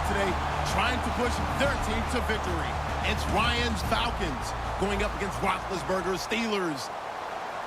today, trying to push their team to victory. It's Ryan's Falcons going up against Roethlisberger's Steelers.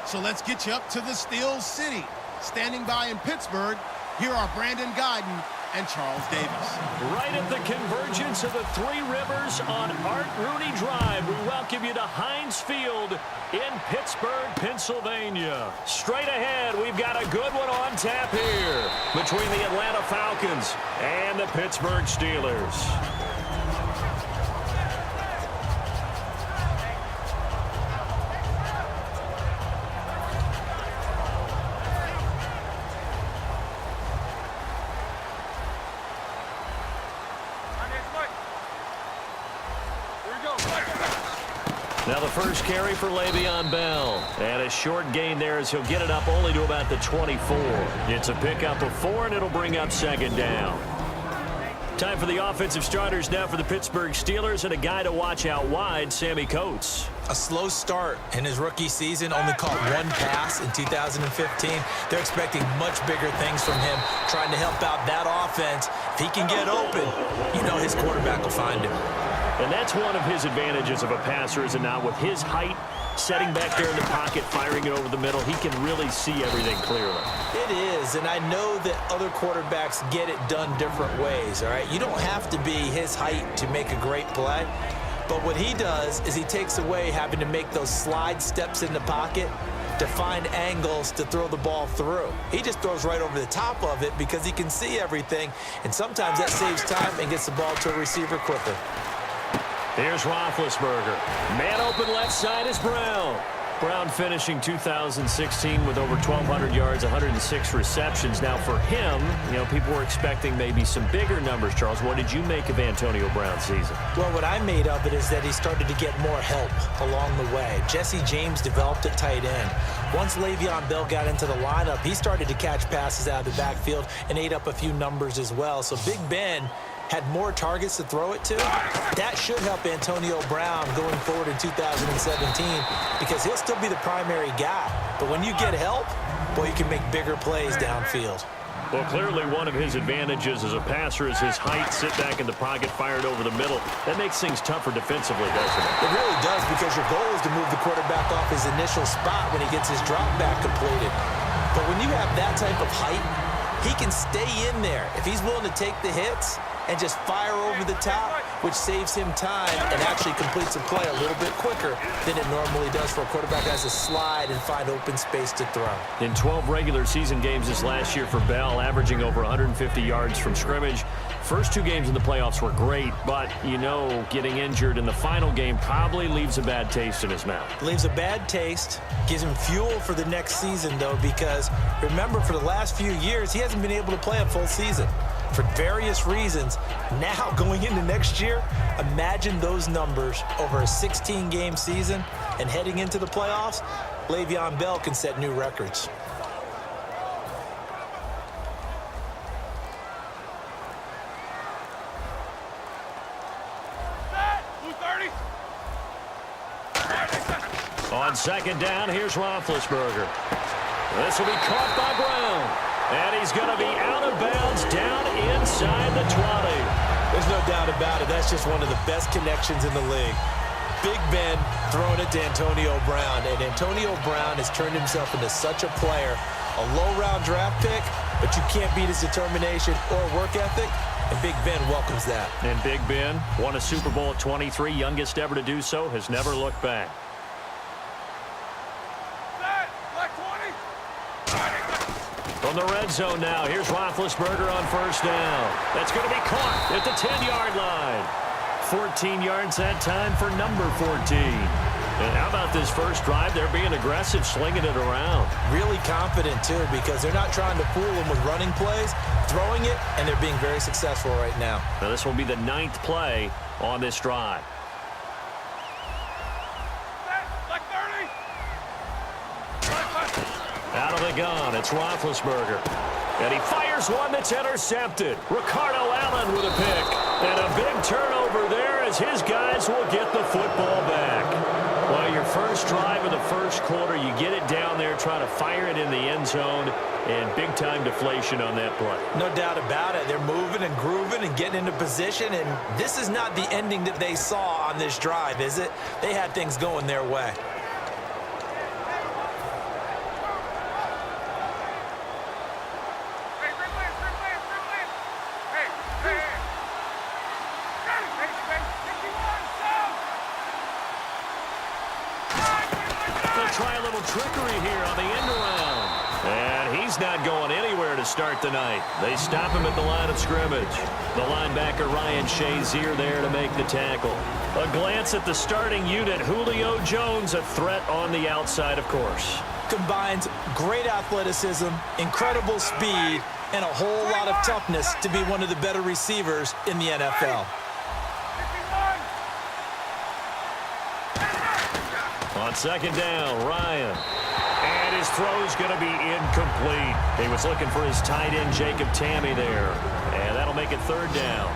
So let's get you up to the Steel City. Standing by in Pittsburgh, here are Brandon Guyton and Charles Davis. Right at the convergence of the Three Rivers on Art Rooney Drive, we welcome you to Heinz Field in Pittsburgh, Pennsylvania. Straight ahead, we've got a good one on tap here between the Atlanta Falcons and the Pittsburgh Steelers. Now the first carry for Le'Veon Bell. And a short gain there as he'll get it up only to about the 24. It's a pickup of 4, and it'll bring up second down. Time for the offensive starters now for the Pittsburgh Steelers, and a guy to watch out wide, Sammy Coates. A slow start in his rookie season, only caught one pass in 2015. They're expecting much bigger things from him, trying to help out that offense. If he can get open, you know his quarterback will find him. And that's one of his advantages of a passer, is it not? With his height, setting back there in the pocket, firing it over the middle, he can really see everything clearly. It is, and I know that other quarterbacks get it done different ways, all right? You don't have to be his height to make a great play, but what he does is he takes away having to make those slide steps in the pocket to find angles to throw the ball through. He just throws right over the top of it because he can see everything, and sometimes that saves time and gets the ball to a receiver quicker. Here's Roethlisberger. Man open left side is Brown. Brown finishing 2016 with over 1,200 yards, 106 receptions. Now for him, you know, people were expecting maybe some bigger numbers, Charles. What did you make of Antonio Brown's season? Well, what I made of it is that he started to get more help along the way. Jesse James developed at tight end. Once Le'Veon Bell got into the lineup, he started to catch passes out of the backfield and ate up a few numbers as well. So Big Ben had more targets to throw it to. That should help Antonio Brown going forward in 2017 because he'll still be the primary guy. But when you get help, boy, you can make bigger plays downfield. Well, clearly one of his advantages as a passer is his height, sit back in the pocket, fired over the middle. That makes things tougher defensively, doesn't it? It really does, because your goal is to move the quarterback off his initial spot when he gets his drop back completed. But when you have that type of height, he can stay in there. If he's willing to take the hits and just fire over the top, which saves him time and actually completes a play a little bit quicker than it normally does for a quarterback that has to slide and find open space to throw. In 12 regular season games this last year for Bell, averaging over 150 yards from scrimmage. First 2 games in the playoffs were great, but, you know, getting injured in the final game probably leaves a bad taste in his mouth. Leaves a bad taste, gives him fuel for the next season, though, because remember, for the last few years, he hasn't been able to play a full season for various reasons. Now, going into next year, imagine those numbers over a 16-game season and heading into the playoffs. Le'Veon Bell can set new records. On second down, here's Roethlisberger. This will be caught by Brown. And he's going to be out of bounds down inside the 20. There's no doubt about it. That's just one of the best connections in the league. Big Ben throwing it to Antonio Brown. And Antonio Brown has turned himself into such a player. A low-round draft pick, but you can't beat his determination or work ethic. And Big Ben welcomes that. And Big Ben won a Super Bowl at 23, youngest ever to do so, has never looked back. From the red zone now, here's Roethlisberger on first down. That's going to be caught at the 10-yard line. 14 yards that time for number 14. And how about this first drive? They're being aggressive, slinging it around. Really confident, too, because they're not trying to fool him with running plays, throwing it, and they're being very successful right now. Now this will be the 9th play on this drive. Out of the gun, it's Roethlisberger. And he fires one that's intercepted. Ricardo Allen with a pick. And a big turnover there as his guys will get the football back. Well, your first drive of the first quarter. You get it down there, try to fire it in the end zone, and big-time deflation on that play. No doubt about it. They're moving and grooving and getting into position, and this is not the ending that they saw on this drive, is it? They had things going their way. Try a little trickery here on the end around. And he's not going anywhere to start the night. They stop him at the line of scrimmage. The linebacker Ryan Shazier there to make the tackle. A glance at the starting unit. Julio Jones, a threat on the outside, of course. Combines great athleticism, incredible speed, and a whole lot of toughness to be one of the better receivers in the NFL. On second down, Ryan. And his throw's going to be incomplete. He was looking for his tight end, Jacob Tamme there. And that'll make it third down.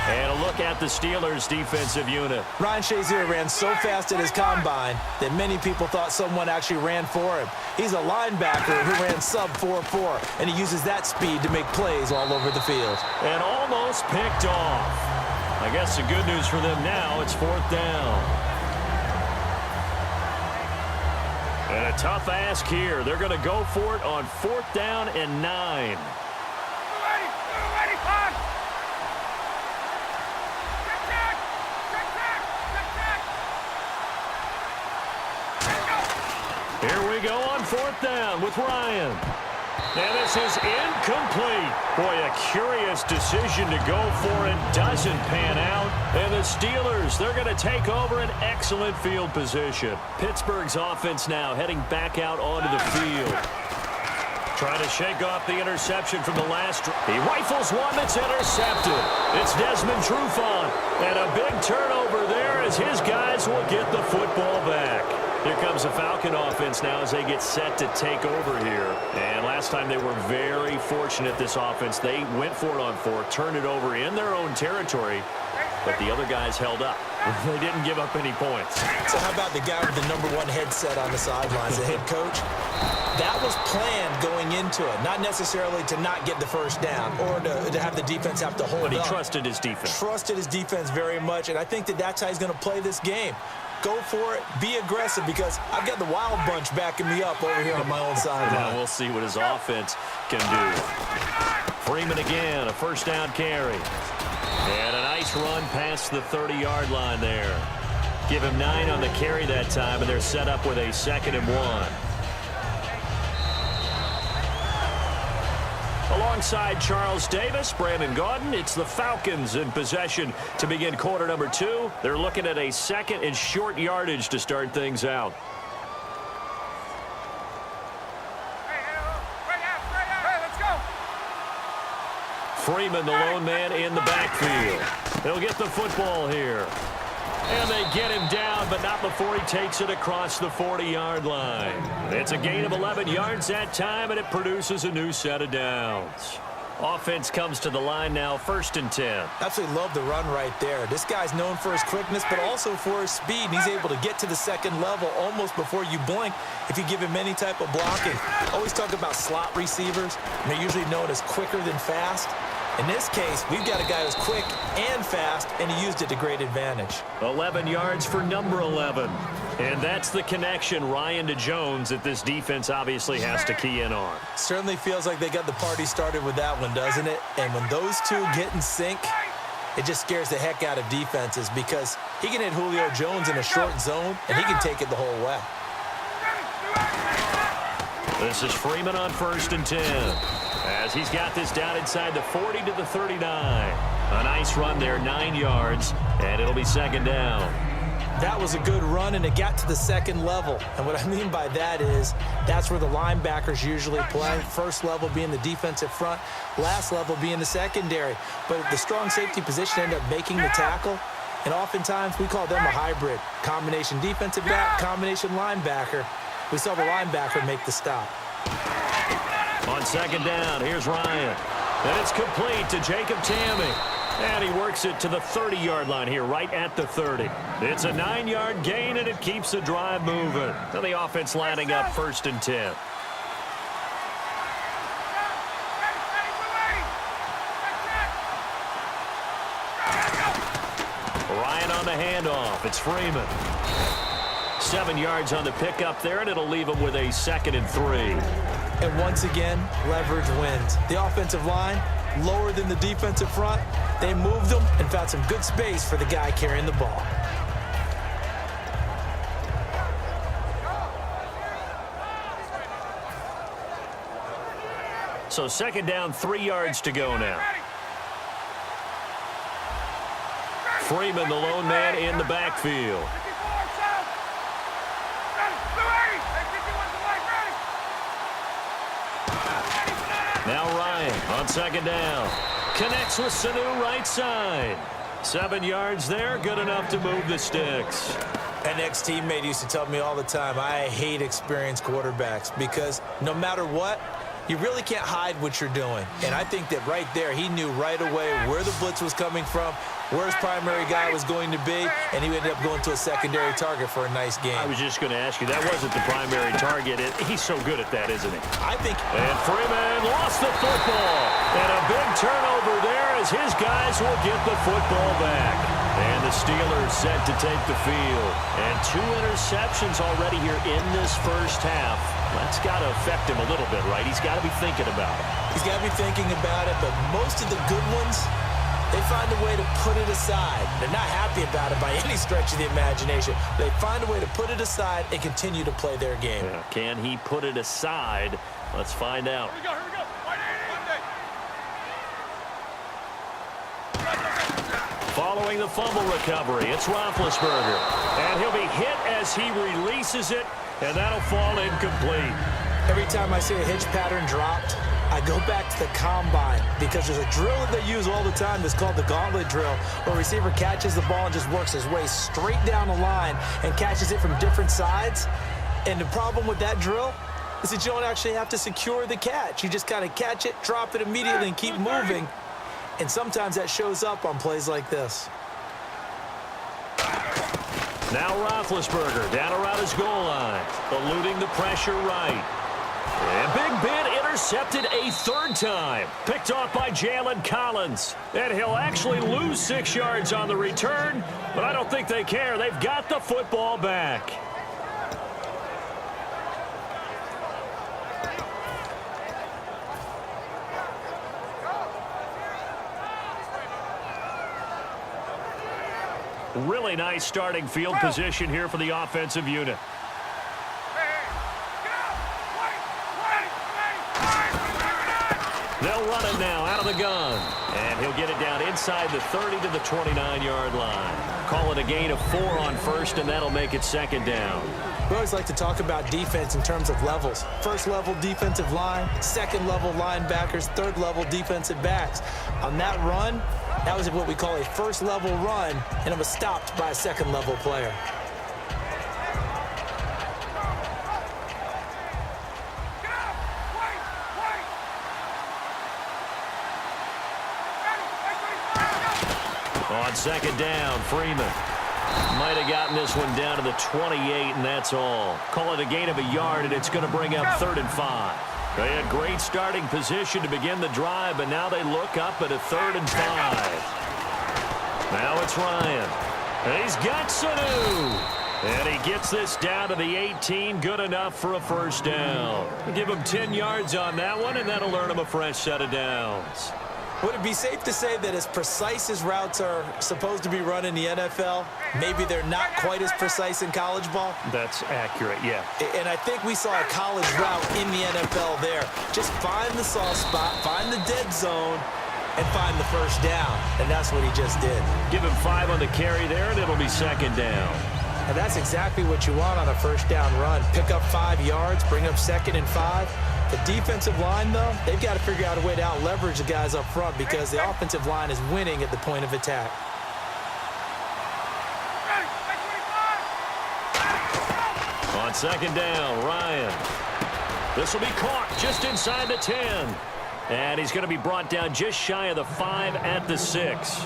And a look at the Steelers' defensive unit. Ryan Shazier ran so fast at his combine that many people thought someone actually ran for him. He's a linebacker who ran sub 4.4, and he uses that speed to make plays all over the field. And almost picked off. I guess the good news for them now, it's fourth down. And a tough ask here. They're going to go for it on fourth down and 9. Here we go on fourth down with Ryan. And this is incomplete. Boy, a curious decision to go for it. Doesn't pan out. And the Steelers, they're going to take over an excellent field position. Pittsburgh's offense now heading back out onto the field. Trying to shake off the interception from the last. He rifles one that's intercepted. It's Desmond Trufant. And a big turnover there as his guys will get the football back. Here comes the Falcon offense now as they get set to take over here. And last time they were very fortunate, this offense. They went for it on fourth, turned it over in their own territory, but the other guys held up. They didn't give up any points. So how about the guy with the #1 headset on the sidelines, the head coach? That was planned going into it, not necessarily to not get the first down or to have the defense have to hold up. But he trusted his defense. Trusted his defense very much, and I think that's how he's going to play this game. Go for it, be aggressive, because I've got the wild bunch backing me up over here on my own sideline. Now we'll see what his offense can do. Freeman again, a first down carry. And a nice run past the 30-yard line there. Give him 9 on the carry that time, and they're set up with a 2nd and 1. Alongside Charles Davis, Brandon Gaudin, it's the Falcons in possession to begin quarter number 2. They're looking at a 2nd and short yardage to start things out. Freeman, the lone man in the backfield. He'll get the football here. And they get him down, but not before he takes it across the 40-yard line. It's a gain of 11 yards that time, and it produces a new set of downs. Offense comes to the line now, 1st and 10. Absolutely love the run right there. This guy's known for his quickness, but also for his speed. And he's able to get to the 2nd level almost before you blink if you give him any type of blocking. Always talk about slot receivers, and they're usually known as quicker than fast. In this case, we've got a guy who's quick and fast, and he used it to great advantage. 11 yards for number 11. And that's the connection, Ryan to Jones, that this defense obviously has to key in on. Certainly feels like they got the party started with that one, doesn't it? And when those two get in sync, it just scares the heck out of defenses, because he can hit Julio Jones in a short zone, and he can take it the whole way. This is Freeman on 1st and 10. As he's got this down inside the 40 to the 39. A nice run there, 9 yards, and it'll be 2nd down. That was a good run, and it got to the 2nd level. And what I mean by that is that's where the linebackers usually play. First level being the defensive front, last level being the secondary. But the strong safety position ended up making the tackle, and oftentimes we call them a hybrid. Combination defensive back, combination linebacker. We saw the linebacker make the stop. On 2nd down, here's Ryan. And it's complete to Jacob Tamme. And he works it to the 30-yard line here, right at the 30. It's a 9-yard gain, and it keeps the drive moving. So the offense lining up 1st and 10. Ryan on the handoff. It's Freeman. 7 yards on the pickup there, and it'll leave him with a 2nd and 3. And once again, leverage wins. The offensive line, lower than the defensive front. They moved them and found some good space for the guy carrying the ball. So 2nd down, 3 yards to go now. Freeman, the lone man in the backfield. Now Ryan on 2nd down. Connects with Sanu right side. 7 yards there, good enough to move the sticks. An ex-teammate used to tell me all the time, I hate experienced quarterbacks because no matter what, you really can't hide what you're doing. And I think that right there, he knew right away where the blitz was coming from, where his primary guy was going to be, and he ended up going to a secondary target for a nice game. I was just going to ask you, that wasn't the primary target. He's so good at that, isn't he? I think. And Freeman lost the football. And a big turnover there as his guys will get the football back. And the Steelers set to take the field. And 2 interceptions already here in this first half. That's got to affect him a little bit, right? He's got to be thinking about it. He's got to be thinking about it, but most of the good ones, they find a way to put it aside. They're not happy about it by any stretch of the imagination. They find a way to put it aside and continue to play their game. Yeah, can he put it aside? Let's find out. Here we go, here we go. Following the fumble recovery, it's Roethlisberger. And he'll be hit as he releases it, and that'll fall incomplete. Every time I see a hitch pattern dropped, I go back to the combine because there's a drill that they use all the time that's called the gauntlet drill, where a receiver catches the ball and just works his way straight down the line and catches it from different sides. And the problem with that drill is that you don't actually have to secure the catch. You just kind of catch it, drop it immediately, and keep moving. And sometimes that shows up on plays like this. Now Roethlisberger down around his goal line, eluding the pressure right. And Big Ben intercepted a 3rd time. Picked off by Jalen Collins. And he'll actually lose 6 yards on the return, but I don't think they care. They've got the football back. Really nice starting field position here for the offensive unit. They'll run it now out of the gun. And he'll get it down inside the 30 to the 29-yard line. Call it a gain of 4 on 1st, and that'll make it 2nd down. We always like to talk about defense in terms of levels. 1st level defensive line, 2nd level linebackers, 3rd level defensive backs. On that run, that was what we call a 1st level run, and it was stopped by a 2nd level player. On 2nd down, Freeman might have gotten this one down to the 28, and that's all. Call it a gain of a yard, and it's going to bring up 3rd and 5. They had great starting position to begin the drive, but now they look up at a 3rd and 5. Now it's Ryan. And he's got Sanu. And he gets this down to the 18, good enough for a 1st down. We'll give him 10 yards on that one, and that'll earn him a fresh set of downs. Would it be safe to say that as precise as routes are supposed to be run in the NFL, maybe they're not quite as precise in college ball? That's accurate, yeah. And I think we saw a college route in the NFL there. Just find the soft spot, find the dead zone, and find the 1st down. And that's what he just did. Give him 5 on the carry there, and it'll be 2nd down. And that's exactly what you want on a 1st down run. Pick up 5 yards, bring up 2nd and 5. The defensive line, though, they've got to figure out a way to out-leverage the guys up front because the offensive line is winning at the point of attack. On 2nd down, Ryan. This will be caught just inside the 10. And he's going to be brought down just shy of the 5 at the 6.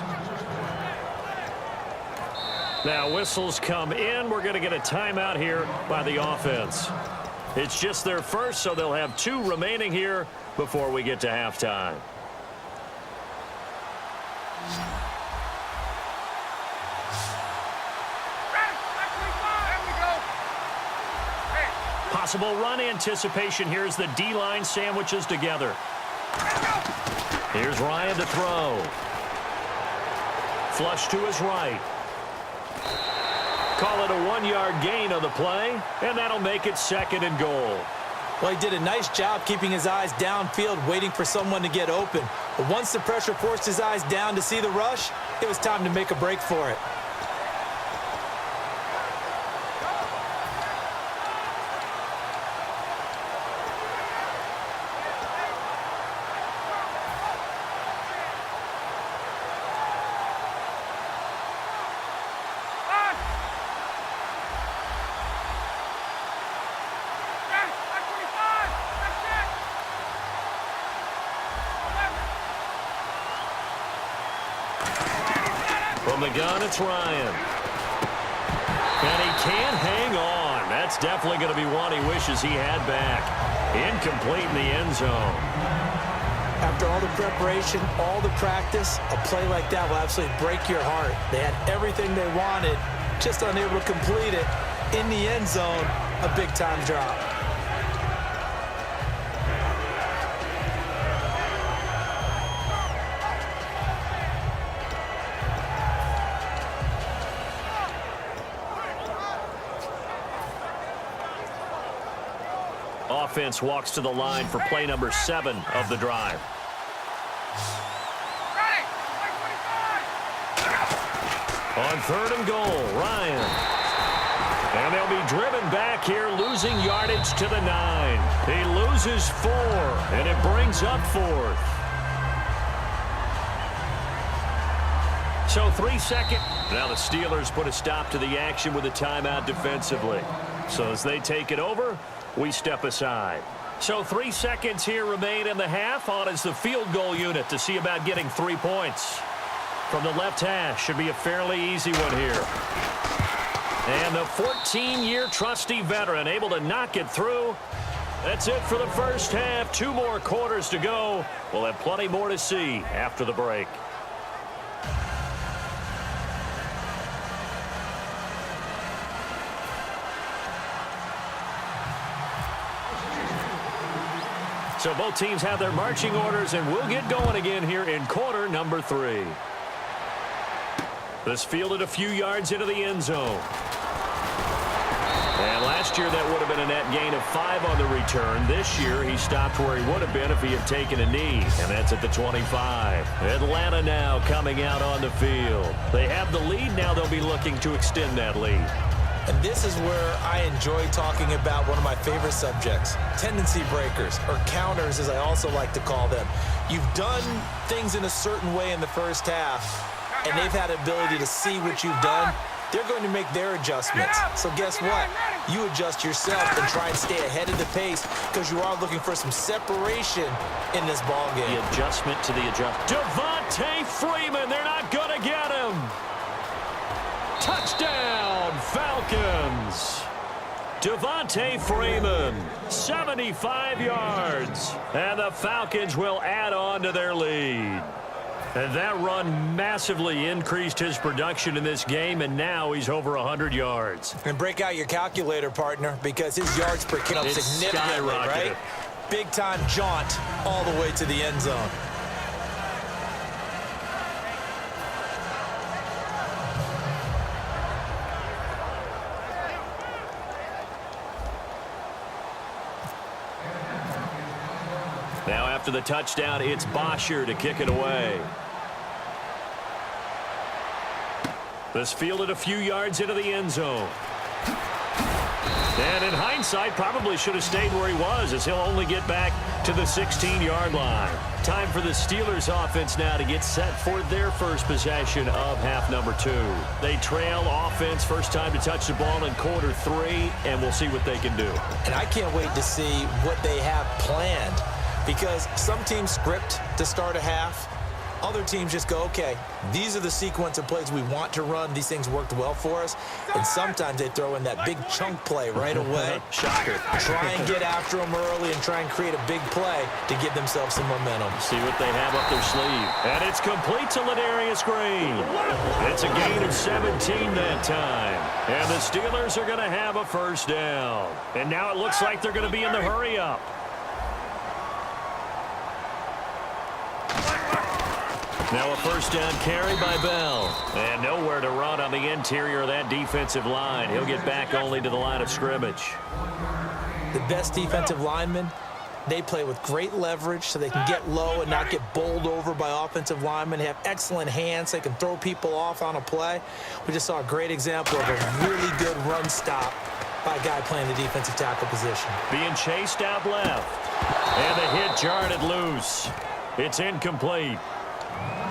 Now whistles come in. We're going to get a timeout here by the offense. It's just their first, so they'll have 2 remaining here before we get to halftime. Possible run anticipation here as the D-line sandwiches together. Here's Ryan to throw. Flush to his right. Call it a 1-yard gain on the play, and that'll make it 2nd and goal. Well, he did a nice job keeping his eyes downfield, waiting for someone to get open. But once the pressure forced his eyes down to see the rush, it was time to make a break for it. From the gun, it's Ryan. And he can't hang on. That's definitely going to be one he wishes he had back. Incomplete in the end zone. After all the preparation, all the practice, a play like that will absolutely break your heart. They had everything they wanted, just unable to complete it. In the end zone, a big-time drop. Offense walks to the line for play number 7 of the drive. On 3rd and goal, Ryan. And they'll be driven back here, losing yardage to the 9. He loses 4, and it brings up 4th. So 3 seconds. Now the Steelers put a stop to the action with a timeout defensively. So as they take it over, we step aside. So 3 seconds here remain in the half. On is the field goal unit to see about getting 3 points. From the left hash, should be a fairly easy one here. And the 14-year trusty veteran able to knock it through. That's it for the first half. 2 more quarters to go. We'll have plenty more to see after the break. So both teams have their marching orders, and we'll get going again here in quarter number 3. This fielded a few yards into the end zone. And last year that would have been a net gain of 5 on the return. This year he stopped where he would have been if he had taken a knee, and that's at the 25. Atlanta now coming out on the field. They have the lead. Now they'll be looking to extend that lead. And this is where I enjoy talking about one of my favorite subjects, tendency breakers, or counters as I also like to call them. You've done things in a certain way in the first half, and they've had the ability to see what you've done. They're going to make their adjustments. So guess what? You adjust yourself and try and stay ahead of the pace because you are looking for some separation in this ballgame. The adjustment to the adjustment. Devontae Freeman, they're not going to get him. Touchdown, Falcons. Devontae Freeman, 75 yards. And the Falcons will add on to their lead. And that run massively increased his production in this game, and now he's over 100 yards. And break out your calculator, partner, because his yards per carry up significantly, right? Big-time jaunt all the way to the end zone. Now after the touchdown, it's Bosher to kick it away. This fielded a few yards into the end zone. And in hindsight, probably should have stayed where he was, as he'll only get back to the 16-yard line. Time for the Steelers offense now to get set for their first possession of half number 2. They trail offense, first time to touch the ball in quarter 3, and we'll see what they can do. And I can't wait to see what they have planned because some teams script to start a half. Other teams just go, okay, these are the sequence of plays we want to run. These things worked well for us. And sometimes they throw in that big chunk play right away. Shocker. Try and get after them early and try and create a big play to give themselves some momentum. See what they have up their sleeve. And it's complete to Ladarius Green. It's a gain of 17 that time. And the Steelers are going to have a first down. And now it looks like they're going to be in the hurry-up. Now a first down carry by Bell. And nowhere to run on the interior of that defensive line. He'll get back only to the line of scrimmage. The best defensive linemen, they play with great leverage so they can get low and not get bowled over by offensive linemen. They have excellent hands. They can throw people off on a play. We just saw a great example of a really good run stop by a guy playing the defensive tackle position. Being chased out left. And the hit jarred it loose. It's incomplete.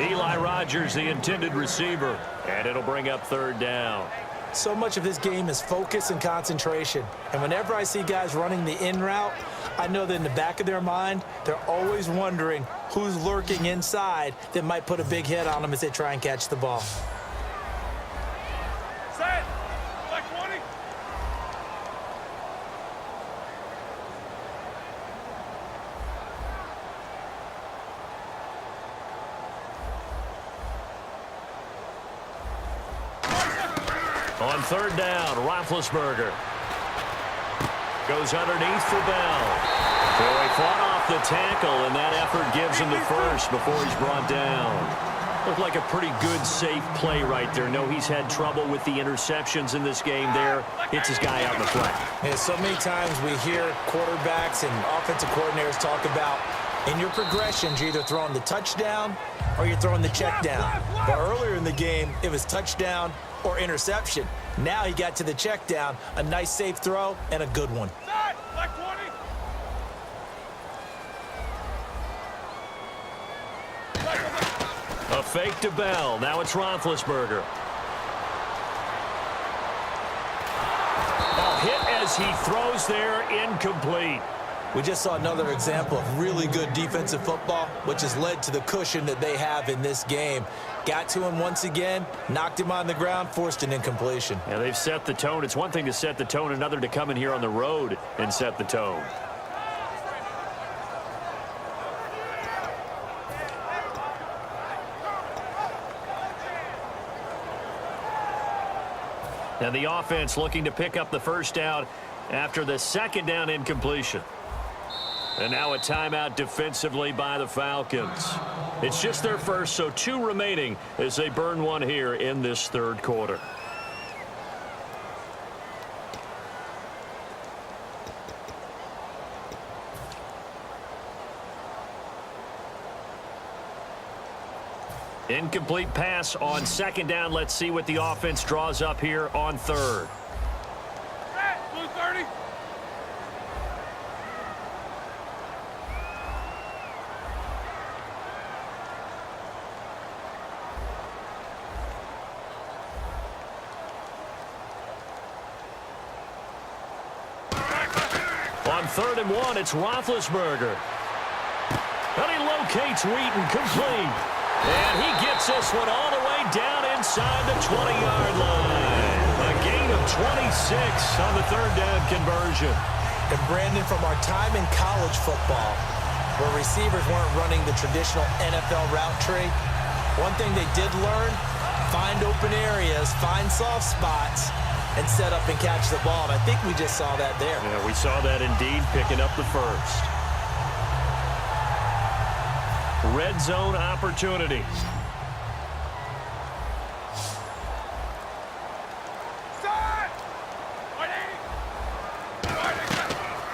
Eli Rogers, the intended receiver, and it'll bring up third down. So much of this game is focus and concentration. And whenever I see guys running the in route, I know that in the back of their mind, they're always wondering who's lurking inside that might put a big hit on them as they try and catch the ball. Set! Like 20! On third down, Roethlisberger goes underneath for Bell. So he fought off the tackle, and that effort gives him the first before he's brought down. Looked like a pretty good, safe play right there. No, he's had trouble with the interceptions in this game there. Hits his guy out in the flat. Yeah, so many times we hear quarterbacks and offensive coordinators talk about in your progressions, you're either throwing the touchdown or you're throwing the check down. But earlier in the game, it was touchdown or interception. Now he got to the check down, a nice safe throw, and a good one. Like 20! A fake to Bell. Now it's Roethlisberger. A hit as he throws there, incomplete. We just saw another example of really good defensive football, which has led to the cushion that they have in this game. Got to him once again, knocked him on the ground, forced an incompletion. Yeah, they've set the tone. It's one thing to set the tone, another to come in here on the road and set the tone. And the offense looking to pick up the first down after the second down incompletion. And now a timeout defensively by the Falcons. It's just their first, so 2 remaining as they burn one here in this third quarter. Incomplete pass on second down. Let's see what the offense draws up here on third. Blue 30! On 3rd and 1, it's Roethlisberger. And he locates Wheaton, complete. And he gets this one all the way down inside the 20-yard line. A gain of 26 on the third down conversion. And Brandon, from our time in college football, where receivers weren't running the traditional NFL route tree, one thing they did learn, find open areas, find soft spots, and set up and catch the ball. And I think we just saw that there. Yeah, we saw that indeed, picking up the first. Red zone opportunity.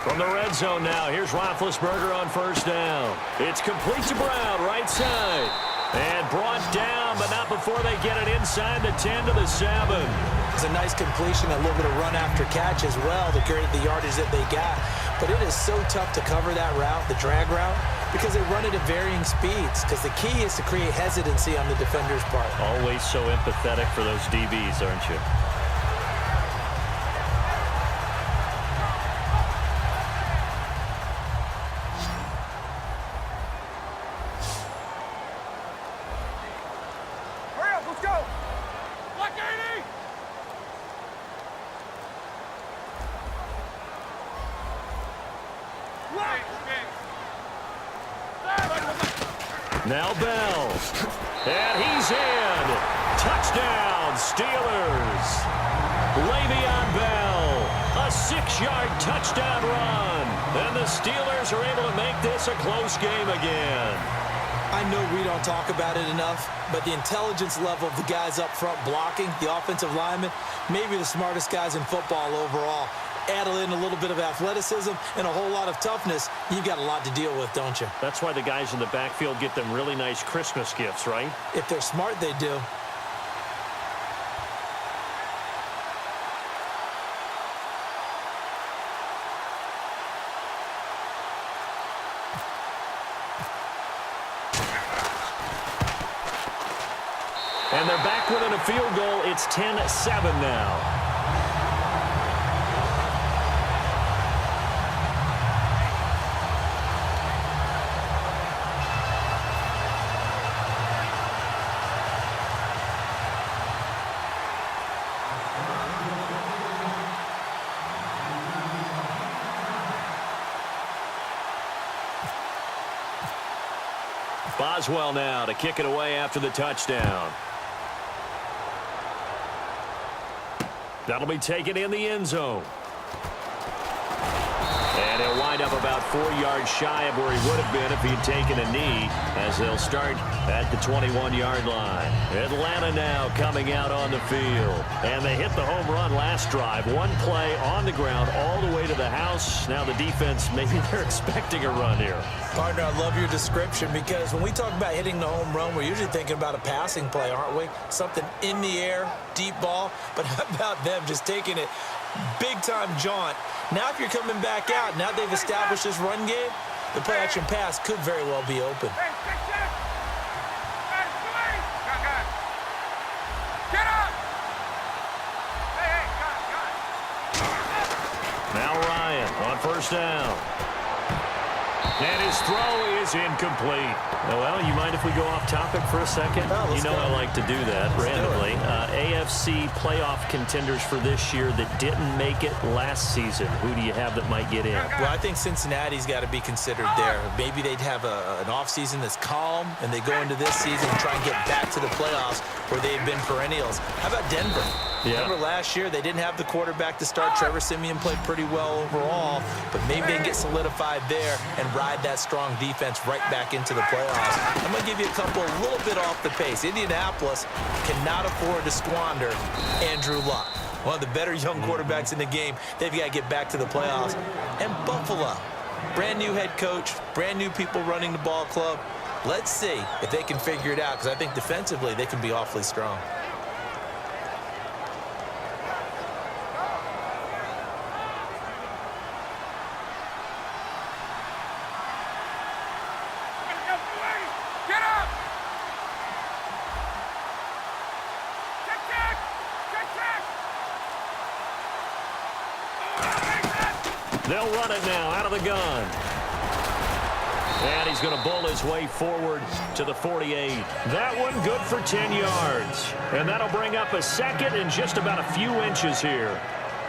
From the red zone now, here's Roethlisberger on first down. It's complete to Brown, right side. And brought down, but not before they get it inside the 10 to the 7. It's a nice completion, a little bit of run after catch as well to create the yardage that they got. But it is so tough to cover that route, the drag route, because they run it at varying speeds. Because the key is to create hesitancy on the defender's part. Always so empathetic for those DBs, aren't you? Let's go. Black 80. Now Bell. And he's in. Touchdown, Steelers. Le'Veon Bell. A 6-yard touchdown run. And the Steelers are able to make this a close game again. I know we don't talk about it enough, but the intelligence level of the guys up front blocking, the offensive linemen, maybe the smartest guys in football overall. Add in a little bit of athleticism and a whole lot of toughness, you've got a lot to deal with, don't you? That's why the guys in the backfield get them really nice Christmas gifts, right? If they're smart, they do. And they're back within a field goal. It's 10-7 now. Boswell now to kick it away after the touchdown. That'll be taken in the end zone. And he'll wind up about 4 yards shy of where he would have been if he'd taken a knee, as they'll start at the 21-yard line. Atlanta now coming out on the field. And they hit the home run last drive. One play on the ground all the way to the house. Now the defense, maybe they're expecting a run here. Partner, I love your description, because when we talk about hitting the home run, we're usually thinking about a passing play, aren't we? Something in the air, deep ball. But how about them just taking it big-time jaunt? Now if you're coming back out, now they've established this run game, the play-action pass could very well be open. Hey, check. Get up. Hey, got it. Now Ryan on first down. And his throw is incomplete. Well, you mind if we go off topic for a second? Oh, you know go. I like to do that randomly. AFC playoff contenders for this year that didn't make it last season. Who do you have that might get in? Well, I think Cincinnati's got to be considered there. Maybe they'd have an offseason that's calm, and they go into this season and try and get back to the playoffs where they've been perennials. How about Denver? Yeah. Remember last year, they didn't have the quarterback to start. Trevor Siemian played pretty well overall, but maybe they can get solidified there and ride that strong defense right back into the playoffs. I'm going to give you a little bit off the pace. Indianapolis cannot afford to squander Andrew Luck, one of the better young quarterbacks in the game. They've got to get back to the playoffs. And Buffalo, brand new head coach, brand new people running the ball club. Let's see if they can figure it out, because I think defensively they can be awfully strong. Get up. Check. They'll run it now out of the gun. And he's going to bull his way forward to the 48. That one good for 10 yards. And that'll bring up a second and just about a few inches here.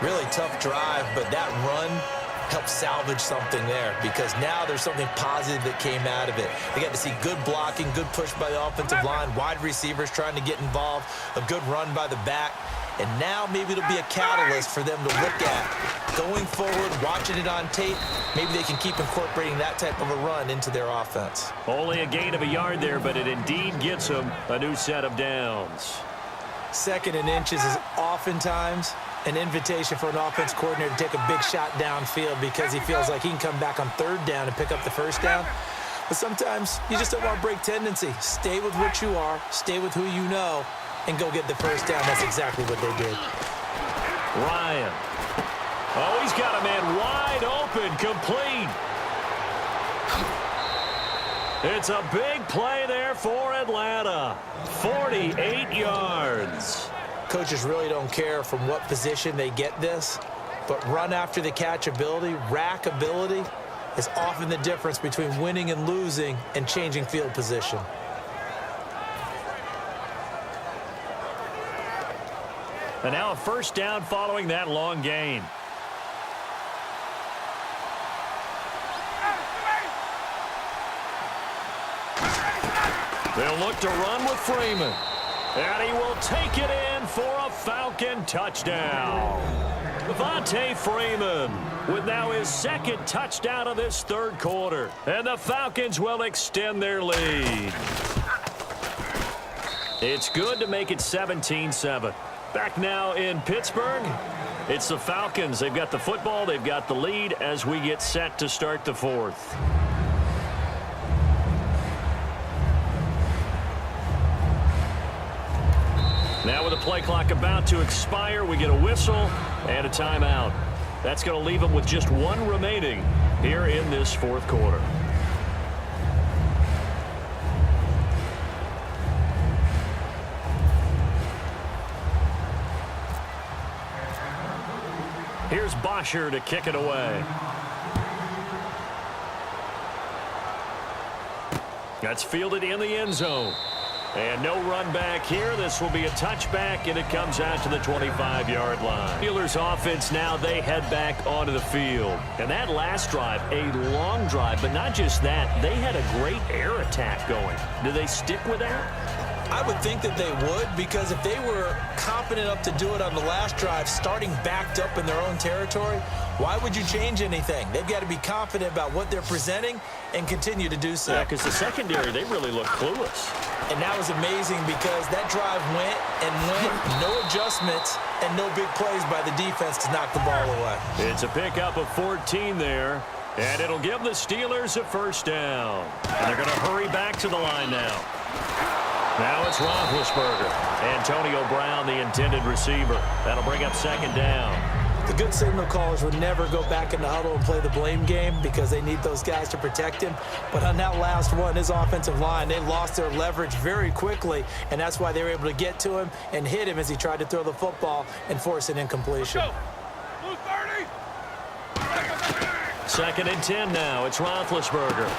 Really tough drive, but that run helped salvage something there, because now there's something positive that came out of it. They got to see good blocking, good push by the offensive line, wide receivers trying to get involved, a good run by the back. And now maybe it'll be a catalyst for them to look at going forward, watching it on tape. Maybe they can keep incorporating that type of a run into their offense. Only a gain of a yard there, but it indeed gets them a new set of downs. Second and inches is oftentimes an invitation for an offense coordinator to take a big shot downfield, because he feels like he can come back on third down and pick up the first down. But sometimes you just don't want to break tendency. Stay with what you are, stay with who you know, and go get the first down. That's exactly what they did. Ryan. Oh, he's got a man wide open, complete. It's a big play there for Atlanta. 48 yards. Coaches really don't care from what position they get this, but run after the catch ability, rack ability, is often the difference between winning and losing and changing field position. And now a first down following that long gain. They'll look to run with Freeman. And he will take it in for a Falcon touchdown. Devontae Freeman with now his second touchdown of this third quarter. And the Falcons will extend their lead. It's good to make it 17-7. Back now in Pittsburgh, it's the Falcons. They've got the football, they've got the lead as we get set to start the fourth. Now with the play clock about to expire, we get a whistle and a timeout. That's going to leave them with just one remaining here in this fourth quarter. Here's Bosher to kick it away. That's fielded in the end zone. And no run back here. This will be a touchback, and it comes out to the 25-yard line. Steelers offense now, they head back onto the field. And that last drive, a long drive, but not just that. They had a great air attack going. Do they stick with that? I would think that they would, because if they were confident enough to do it on the last drive, starting backed up in their own territory, why would you change anything? They've got to be confident about what they're presenting and continue to do so. Yeah, because the secondary, they really look clueless. And that was amazing because that drive went, no adjustments, and no big plays by the defense to knock the ball away. It's a pickup of 14 there, and it'll give the Steelers a first down. And they're going to hurry back to the line now. Now it's Roethlisberger. Antonio Brown, the intended receiver. That'll bring up second down. The good signal callers would never go back in the huddle and play the blame game because they need those guys to protect him. But on that last one, his offensive line, they lost their leverage very quickly, and that's why they were able to get to him and hit him as he tried to throw the football and force an incompletion. Blue 30. Second and 10 now. It's Roethlisberger.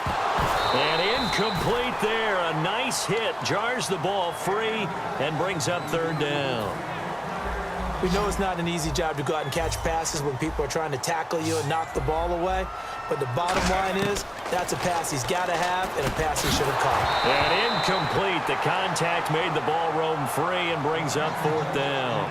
And incomplete there. A nice hit. Jars the ball free and brings up third down. We know it's not an easy job to go out and catch passes when people are trying to tackle you and knock the ball away. But the bottom line is that's a pass he's got to have and a pass he should have caught. And incomplete. The contact made the ball roam free and brings up fourth down.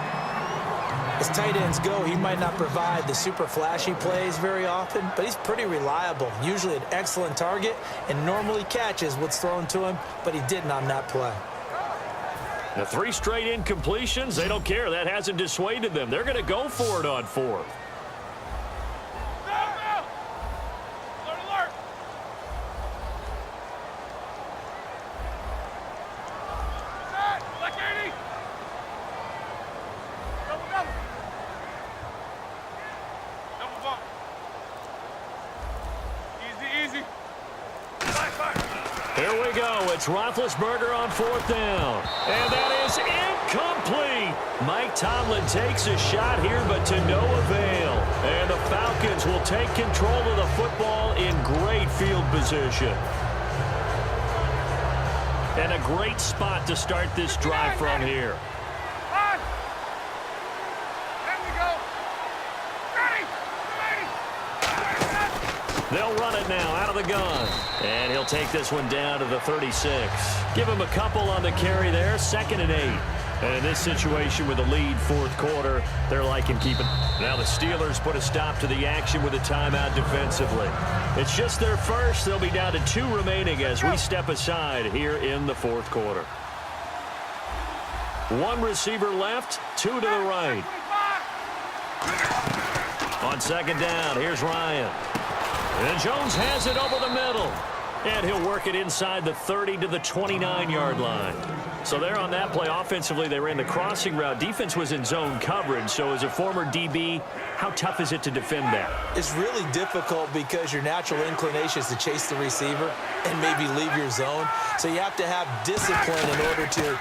As tight ends go, he might not provide the super flashy plays very often, but he's pretty reliable, usually an excellent target, and normally catches what's thrown to him, but he didn't on that play. The 3 straight incompletions, they don't care. That hasn't dissuaded them. They're going to go for it on fourth. Alert, alert. What's that? Black 80. Double, double. Double bump. Easy, easy. Fire, fire. Here we go. It's Roethlisberger on fourth down. And that is incomplete. Mike Tomlin takes a shot here, but to no avail. And the Falcons will take control of the football in great field position. And a great spot to start this drive from here. On. There we go. Ready. They'll run it now out of the gun. And he'll take this one down to the 36. Give him a couple on the carry there. Second and 8. And in this situation with the lead fourth quarter, they're liking keeping. Now the Steelers put a stop to the action with a timeout defensively. It's just their first. They'll be down to 2 remaining as we step aside here in the fourth quarter. 1 receiver left, 2 to the right. On second down, here's Ryan. And Jones has it over the middle. And he'll work it inside the 30 to the 29-yard line. So there on that play, offensively, they ran the crossing route. Defense was in zone coverage. So as a former DB, how tough is it to defend that? It's really difficult because your natural inclination is to chase the receiver and maybe leave your zone. So you have to have discipline in order to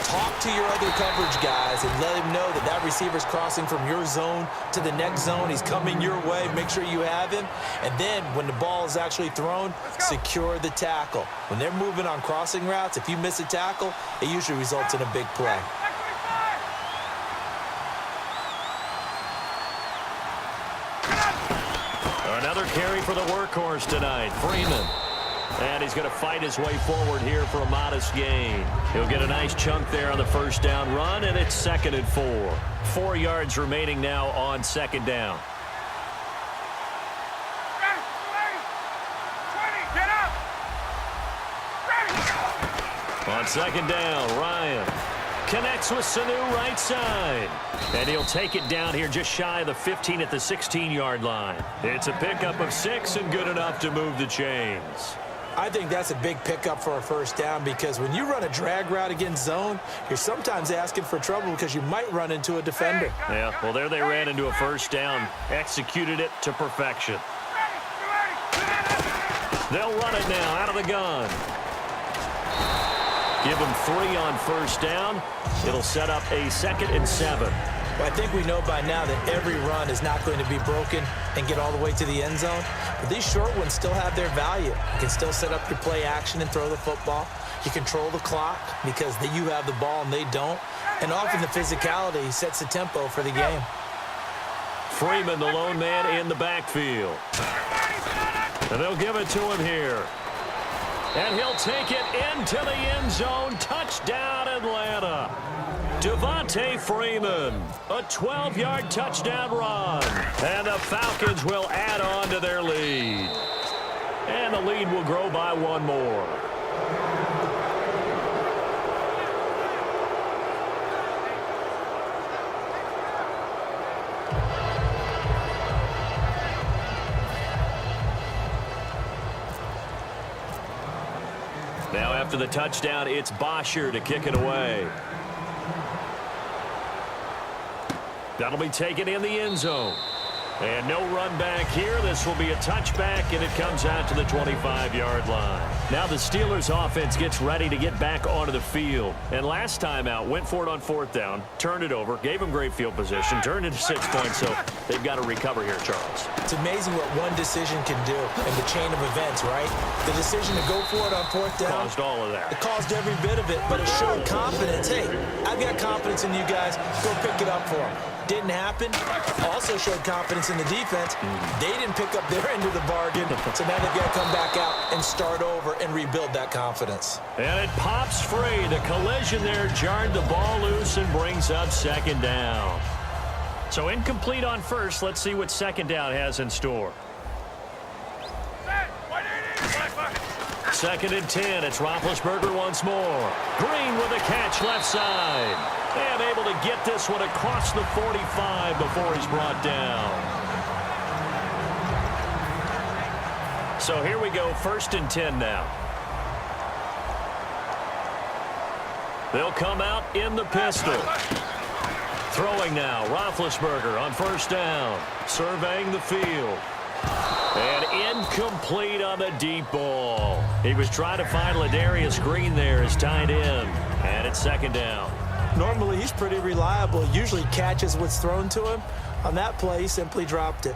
talk to your other coverage guys and let him know that that receiver's crossing from your zone to the next zone. He's coming your way. Make sure you have him. And then when the ball is actually thrown, secure the tackle. When they're moving on crossing routes, if you miss a tackle, it usually results in a big play. Another carry for the workhorse tonight, Freeman. And he's going to fight his way forward here for a modest gain. He'll get a nice chunk there on the first down run, and it's 2nd and 4. 4 yards remaining now on 2nd down. On 2nd down, Ryan connects with Sanu right side. And he'll take it down here just shy of the 15 at the 16-yard line. It's a pickup of 6 and good enough to move the chains. I think that's a big pickup for a first down because when you run a drag route against zone, you're sometimes asking for trouble because you might run into a defender. Yeah, well, there they ran into a first down, executed it to perfection. They'll run it now out of the gun. Give them 3 on first down. It'll set up a 2nd and 7. Well, I think we know by now that every run is not going to be broken and get all the way to the end zone. But these short ones still have their value. You can still set up your play action and throw the football. You control the clock because you have the ball and they don't. And often the physicality sets the tempo for the game. Freeman, the lone man in the backfield. And they'll give it to him here. And he'll take it into the end zone. Touchdown, Atlanta. Devontae Freeman, a 12-yard touchdown run. And the Falcons will add on to their lead. And the lead will grow by 1 more. Now after the touchdown, it's Bosher to kick it away. That'll be taken in the end zone. And no run back here. This will be a touchback, and it comes out to the 25-yard line. Now the Steelers offense gets ready to get back onto the field. And last time out, went for it on 4th down, turned it over, gave them great field position, turned it to 6 points, so they've got to recover here, Charles. It's amazing what one decision can do in the chain of events, right? The decision to go for it on 4th down. Caused all of that. It caused every bit of it, but it showed confidence. Hey, I've got confidence in you guys. Go pick it up for them. Didn't happen. Also showed confidence in the defense. They didn't pick up their end of the bargain, so now they've got to come back out and start over and rebuild that confidence. And it pops free. The collision there jarred the ball loose and brings up 2nd down. So incomplete on first. Let's see what 2nd down has in store. 2nd and 10. It's Roethlisberger once more. Green with a catch left side. And able to get this one across the 45 before he's brought down. So here we go, 1st and 10 now. They'll come out in the pistol. Throwing now, Roethlisberger on 1st down. Surveying the field. And incomplete on the deep ball. He was trying to find Ladarius Green there as tight end. And it's 2nd down. Normally, he's pretty reliable. Usually catches what's thrown to him. On that play, he simply dropped it.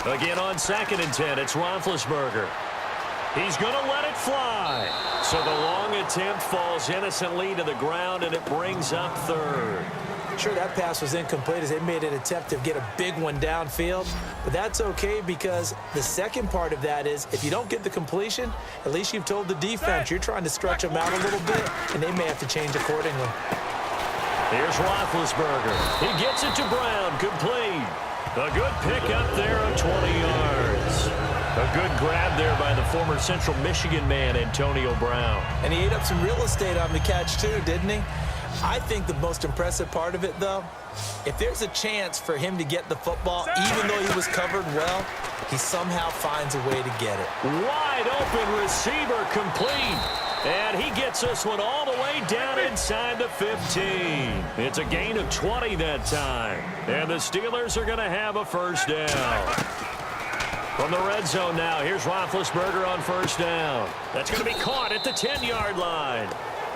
Again on 2nd and 10, it's Roethlisberger. He's going to let it fly. So the long attempt falls innocently to the ground, and it brings up 3rd. Sure, that pass was incomplete as they made an attempt to get a big one downfield. But that's okay because the second part of that is if you don't get the completion, at least you've told the defense you're trying to stretch them out a little bit, and they may have to change accordingly. Here's Roethlisberger. He gets it to Brown, complete. A good pickup there of 20 yards. A good grab there by the former Central Michigan man, Antonio Brown. And he ate up some real estate on the catch too, didn't he? I think the most impressive part of it, though, if there's a chance for him to get the football, even though he was covered well, he somehow finds a way to get it. Wide open receiver complete. And he gets this one all the way down inside the 15. It's a gain of 20 that time. And the Steelers are going to have a 1st down. From the red zone now, here's Roethlisberger on 1st down. That's going to be caught at the 10-yard line.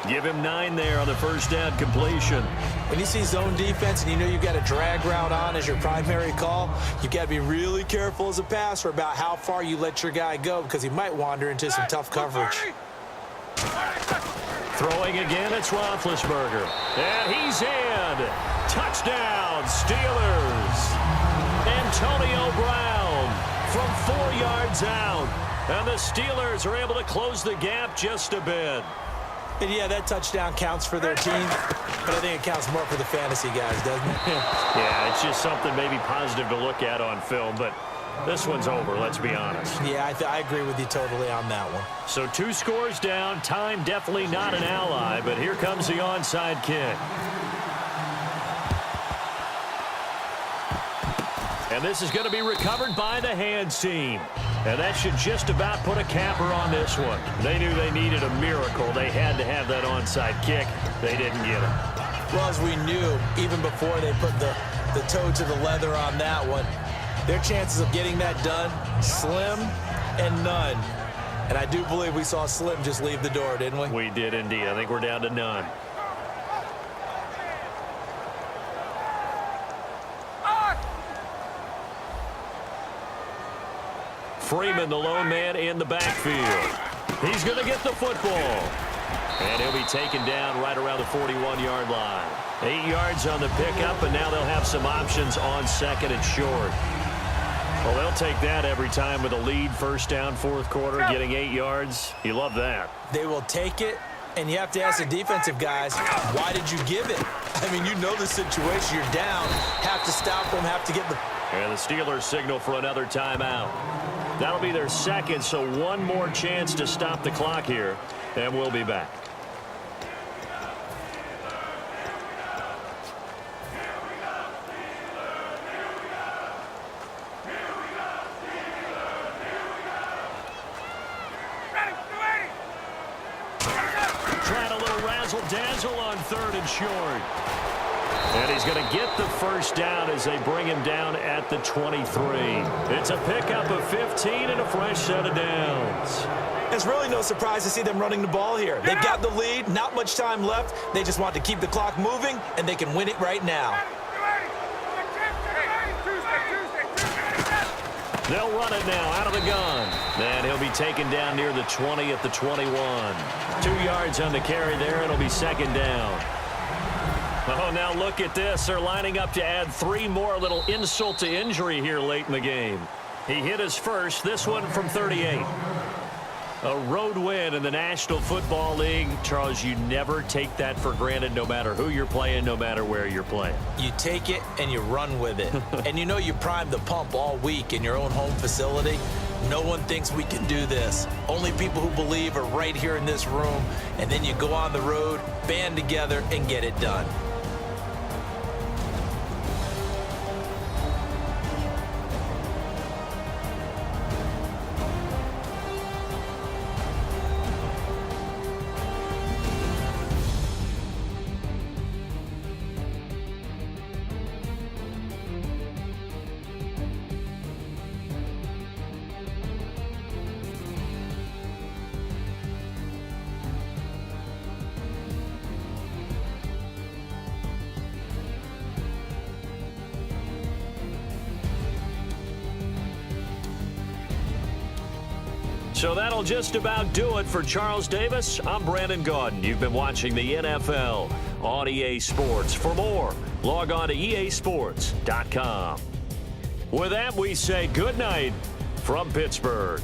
Give him 9 there on the 1st down completion. When you see zone defense and you know you've got a drag route on as your primary call, you've got to be really careful as a passer about how far you let your guy go because he might wander into some tough coverage. Throwing again, it's Roethlisberger. And he's in. Touchdown, Steelers. Antonio Brown from 4 yards out. And the Steelers are able to close the gap just a bit. And yeah, that touchdown counts for their team, but I think it counts more for the fantasy guys, doesn't it? Yeah, it's just something maybe positive to look at on film, but this one's over, let's be honest. Yeah, I agree with you totally on that one. So 2 scores down, time definitely not an ally, but here comes the onside kick. And this is going to be recovered by the hands team. And that should just about put a capper on this one. They knew they needed a miracle. They had to have that onside kick. They didn't get it. Well, as we knew, even before they put the toe to the leather on that one, their chances of getting that done, slim and none. And I do believe we saw Slim just leave the door, didn't we? We did indeed. I think we're down to none. Freeman, the lone man in the backfield. He's going to get the football. And he'll be taken down right around the 41-yard line. 8 yards on the pickup, and now they'll have some options on second and short. Well, they'll take that every time with a lead, first down, fourth quarter, getting 8 yards. You love that. They will take it, and you have to ask the defensive guys, why did you give it? I mean, you know the situation. You're down, have to stop them, have to get the... And the Steelers signal for another timeout. That'll be their second, so one more chance to stop the clock here, and we'll be back. Trying a little razzle-dazzle on third and short. And he's going to get the first down as they bring him down at the 23. It's a pickup of 15 and a fresh set of downs. It's really no surprise to see them running the ball here. They've got the lead, not much time left. They just want to keep the clock moving, and they can win it right now. They'll run it now out of the gun. And he'll be taken down near the 20 at the 21. 2 yards on the carry there. It'll be second down. Oh, now look at this. They're lining up to add 3 more. A little insult to injury here late in the game. He hit his first, this one from 38. A road win in the National Football League. Charles, you never take that for granted no matter who you're playing, no matter where you're playing. You take it and you run with it. And you know you primed the pump all week in your own home facility. No one thinks we can do this. Only people who believe are right here in this room. And then you go on the road, band together, and get it done. So that'll just about do it for Charles Davis. I'm Brandon Gaudin. You've been watching the NFL on EA Sports. For more, log on to easports.com. With that, we say good night from Pittsburgh.